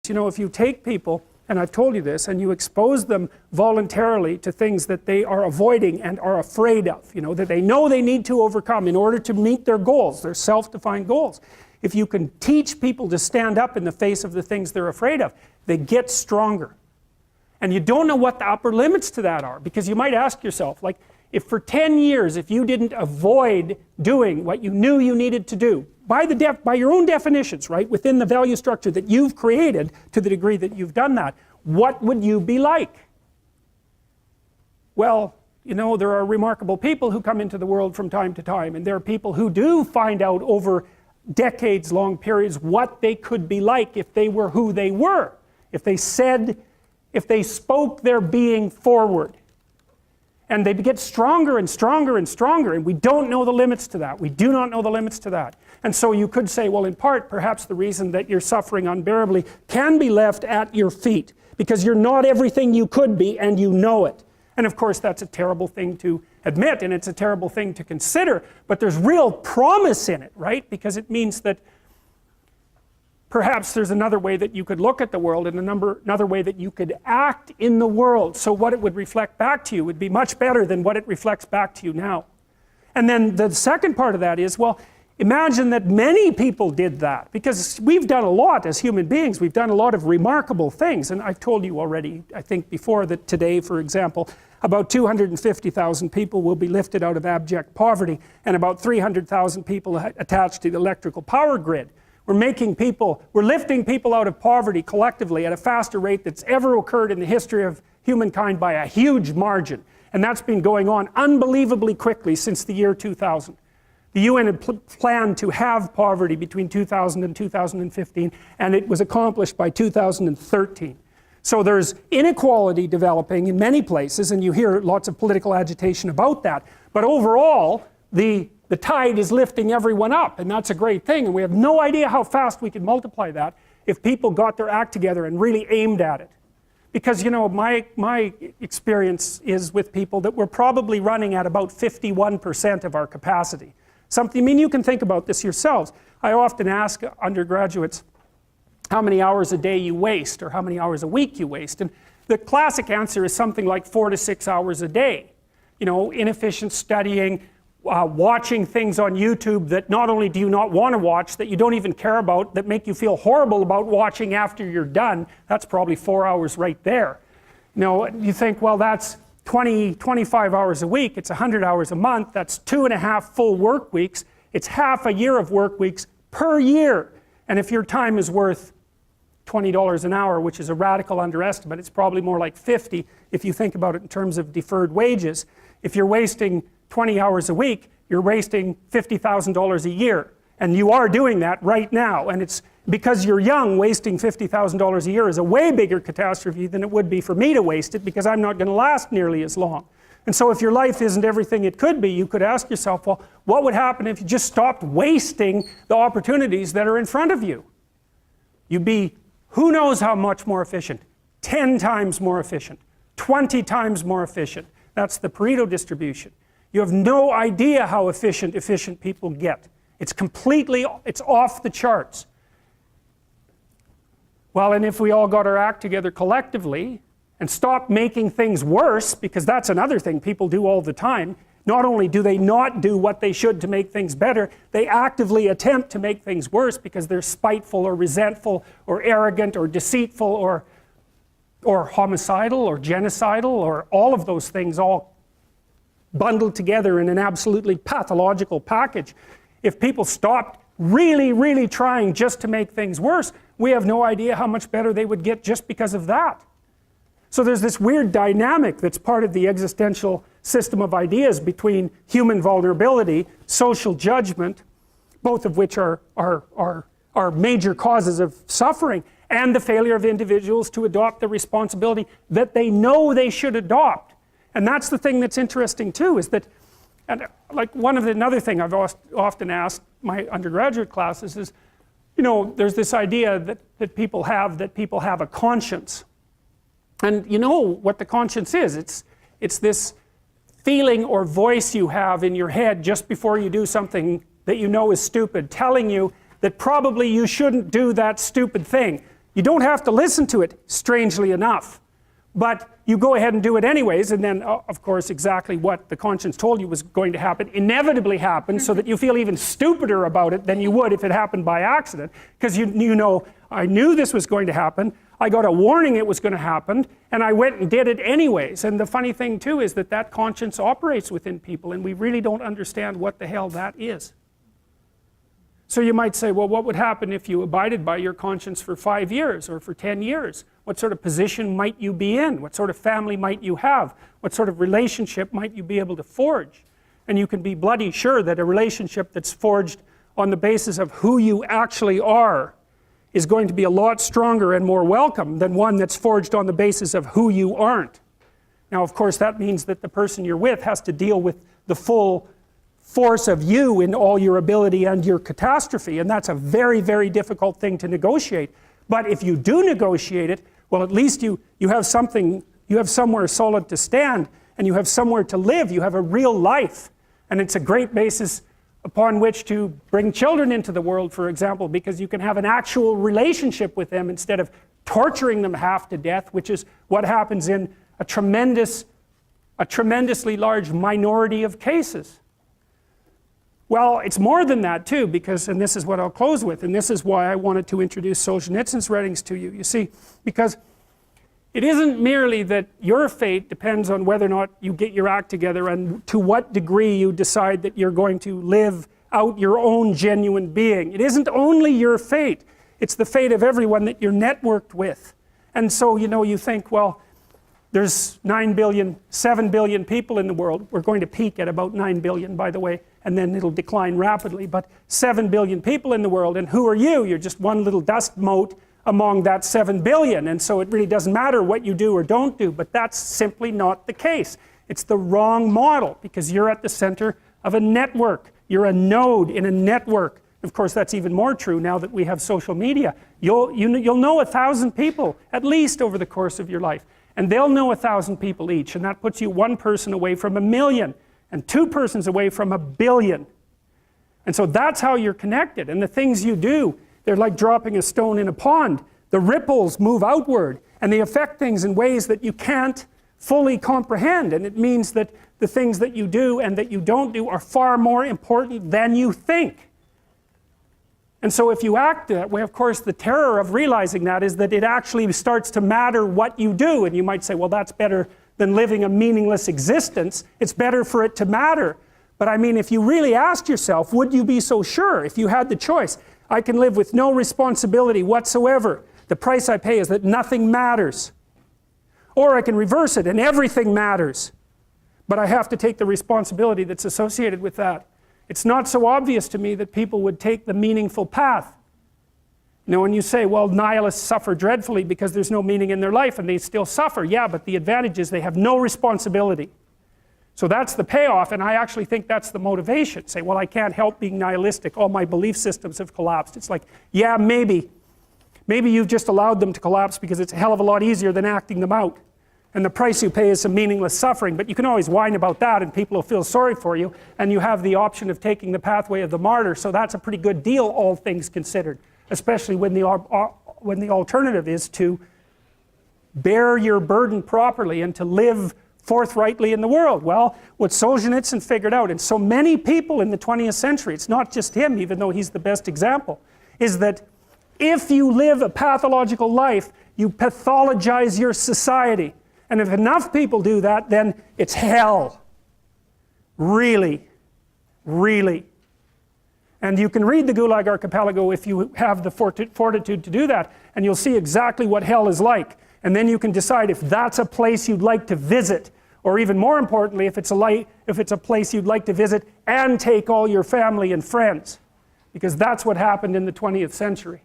You know, if you take people, and I've told you this, and you expose them voluntarily to things that they are avoiding and are afraid of, you know, that they know they need to overcome in order to meet their goals, their self-defined goals. If you can teach people to stand up in the face of the things they're afraid of, they get stronger. And you don't know what the upper limits to that are, because you might ask yourself, like, if for 10 years, if you didn't avoid doing what you knew you needed to do, by your own definitions, right, within the value structure that you've created to the degree that you've done that, what would you be like? Well, you know, there are remarkable people who come into the world from time to time, and there are people who do find out over decades-long periods what they could be like if they were who they were, if they spoke their being forward. And they get stronger and stronger and stronger, and we don't know the limits to that. We do not know the limits to that. And so you could say, well, in part, perhaps the reason that you're suffering unbearably can be left at your feet, because you're not everything you could be, and you know it. And of course, that's a terrible thing to admit, and it's a terrible thing to consider, but there's real promise in it, right? Because it means that perhaps there's another way that you could look at the world, and another way that you could act in the world, so what it would reflect back to you would be much better than what it reflects back to you now. And then the second part of that is, well, imagine that many people did that, because we've done a lot as human beings. We've done a lot of remarkable things, and I've told you already, I think before, that today, for example, about 250,000 people will be lifted out of abject poverty, and about 300,000 people attached to the electrical power grid. We're lifting people out of poverty collectively at a faster rate that's ever occurred in the history of humankind by a huge margin. And that's been going on unbelievably quickly since the year 2000. The UN had planned to have poverty between 2000 and 2015, and it was accomplished by 2013. So there's inequality developing in many places, and you hear lots of political agitation about that. But overall, the tide is lifting everyone up, and that's a great thing, and we have no idea how fast we could multiply that if people got their act together and really aimed at it. Because, you know, my experience is with people that we're probably running at about 51% of our capacity. I mean, you can think about this yourselves. I often ask undergraduates how many hours a day you waste, or how many hours a week you waste, and the classic answer is something like 4 to 6 hours a day. You know, inefficient studying, watching things on YouTube that not only do you not want to watch, that you don't even care about, that make you feel horrible about watching after you're done. That's probably 4 hours right there. You know, you think, well, that's 25 hours a week, it's 100 hours a month, that's 2.5 full work weeks, it's half a year of work weeks per year. And if your time is worth $20 an hour, which is a radical underestimate, it's probably more like 50 if you think about it in terms of deferred wages. If you're wasting 20 hours a week, you're wasting $50,000 a year. And you are doing that right now. And it's because you're young, wasting $50,000 a year is a way bigger catastrophe than it would be for me to waste it, because I'm not going to last nearly as long. And so if your life isn't everything it could be, you could ask yourself, well, what would happen if you just stopped wasting the opportunities that are in front of you? You'd be, who knows how much more efficient? 10 times more efficient, 20 times more efficient. That's the Pareto distribution. You have no idea how efficient people get. It's off the charts. Well, and if we all got our act together collectively and stopped making things worse, because that's another thing people do all the time, not only do they not do what they should to make things better, they actively attempt to make things worse because they're spiteful or resentful or arrogant or deceitful or homicidal or genocidal, or all of those things all bundled together in an absolutely pathological package. If people stopped really, really trying just to make things worse, we have no idea how much better they would get just because of that. So there's this weird dynamic that's part of the existential system of ideas between human vulnerability, social judgment, both of which are major causes of suffering, and the failure of individuals to adopt the responsibility that they know they should adopt. And that's the thing that's interesting too, is that, and like another thing I've often asked my undergraduate classes is, you know, there's this idea that people have a conscience. And you know what the conscience is. It's this feeling or voice you have in your head just before you do something that you know is stupid, telling you that probably you shouldn't do that stupid thing. You don't have to listen to it, strangely enough. But you go ahead and do it anyways, and then, of course, exactly what the conscience told you was going to happen inevitably happens, so that you feel even stupider about it than you would if it happened by accident. Because you know, I knew this was going to happen, I got a warning it was going to happen, and I went and did it anyways. And the funny thing too is that that conscience operates within people, and we really don't understand what the hell that is. So you might say, well, what would happen if you abided by your conscience for 5 years or for 10 years? What sort of position might you be in? What sort of family might you have? What sort of relationship might you be able to forge? And you can be bloody sure that a relationship that's forged on the basis of who you actually are is going to be a lot stronger and more welcome than one that's forged on the basis of who you aren't. Now, of course, that means that the person you're with has to deal with the full force of you in all your ability and your catastrophe, and that's a very, very difficult thing to negotiate. But if you do negotiate it, well, at least you have something, you have somewhere solid to stand, and you have somewhere to live, you have a real life. And it's a great basis upon which to bring children into the world, for example, because you can have an actual relationship with them instead of torturing them half to death, which is what happens in a tremendously large minority of cases. Well, it's more than that too, because, and this is what I'll close with, and this is why I wanted to introduce Solzhenitsyn's writings to you. You see, because it isn't merely that your fate depends on whether or not you get your act together and to what degree you decide that you're going to live out your own genuine being. It isn't only your fate, it's the fate of everyone that you're networked with. And so, you know, you think, well, there's 9 billion, 7 billion people in the world. We're going to peak at about 9 billion, by the way, and then it'll decline rapidly. But 7 billion people in the world, and who are you? You're just one little dust mote among that 7 billion. And so it really doesn't matter what you do or don't do, but that's simply not the case. It's the wrong model, because you're at the center of a network. You're a node in a network. Of course, that's even more true now that we have social media. You'll know 1,000 people, at least, over the course of your life. And they'll know 1,000 people each, and that puts you one person away from 1,000,000, and 2 persons away from 1,000,000,000. And so that's how you're connected. And the things you do, they're like dropping a stone in a pond. The ripples move outward, and they affect things in ways that you can't fully comprehend. And it means that the things that you do and that you don't do are far more important than you think. And so if you act that way, of course, the terror of realizing that is that it actually starts to matter what you do. And you might say, well, that's better than living a meaningless existence. It's better for it to matter. But I mean, if you really asked yourself, would you be so sure if you had the choice? I can live with no responsibility whatsoever. The price I pay is that nothing matters. Or I can reverse it and everything matters. But I have to take the responsibility that's associated with that. It's not so obvious to me that people would take the meaningful path. You know, when you say, well, nihilists suffer dreadfully because there's no meaning in their life, and they still suffer. Yeah, but the advantage is they have no responsibility. So that's the payoff, and I actually think that's the motivation. Say, well, I can't help being nihilistic. All my belief systems have collapsed. It's like, yeah, maybe. Maybe you've just allowed them to collapse because it's a hell of a lot easier than acting them out. And the price you pay is some meaningless suffering, but you can always whine about that and people will feel sorry for you, and you have the option of taking the pathway of the martyr, so that's a pretty good deal, all things considered, especially when the alternative is to bear your burden properly and to live forthrightly in the world. Well, what Solzhenitsyn figured out, and so many people in the 20th century, it's not just him, even though he's the best example, is that if you live a pathological life, you pathologize your society. And if enough people do that, then it's hell. Really. Really. And you can read the Gulag Archipelago if you have the fortitude to do that, and you'll see exactly what hell is like. And then you can decide if that's a place you'd like to visit, or even more importantly, if it's a place you'd like to visit and take all your family and friends. Because that's what happened in the 20th century.